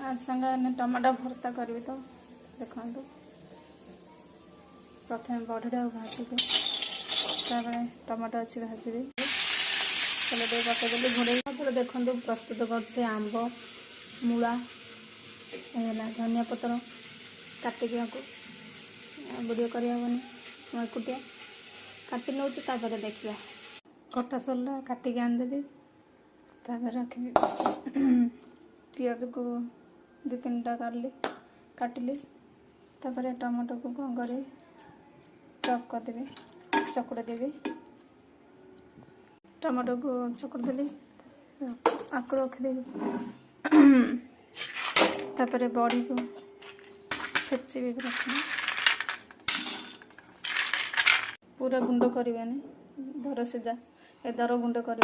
आज संगे टमाटो भर्ता करी तो देखु प्रथम बढ़ीटा भाजी टमाटो अच्छी भाजी चलो टे पकईदेली घोड़े देखो प्रस्तुत कर आंब मूला धनिया पत्र काटिक वीडियो करहबनी एकुटिया काटि नौ देखा कटा सरला काटिक आनदेली रखी पियाज को 2-3टा काटिली टमाटो को कौन कर चॉप करदेवी चकुड़ा देवी टमाटो को चकुड़ देली आक रखिदेवी बड़ी को छेची भी रखी पूरा गुंड करवानी दर सीझा ए दर गुंड कर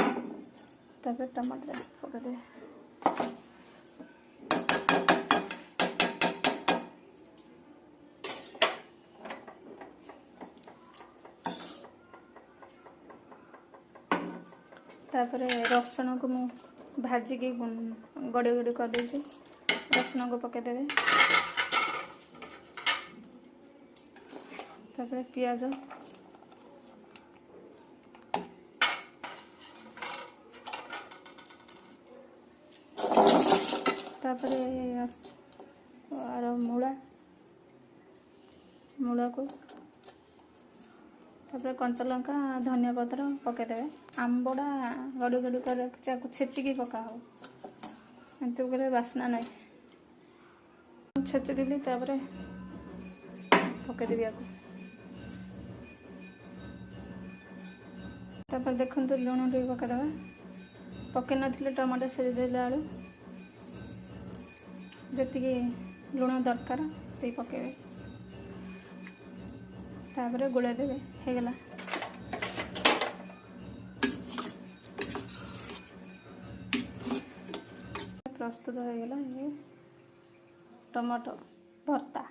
टमाटर पकईदे तापर रसुण को मु भाजिकी गड़ी गड़ी कर दे रसुण को पकईदेवे तापर पियाज तापर और मूला को तापर कंचा लंका धनिया पत्र पकईदेवे आंबड़ा गड़ी गड़ी कर छेचिकी पका हो एमती कले बास्ना ना छेची देली पकईदेवी तापर देखो लुण टे पकईदे पकई नी टमाटो छेड़ी देला आलू जी लुण दरकार ते पकईबे तापर गोला देवे हेगला प्रस्तुत हो गला ये टमाटो भर्ता।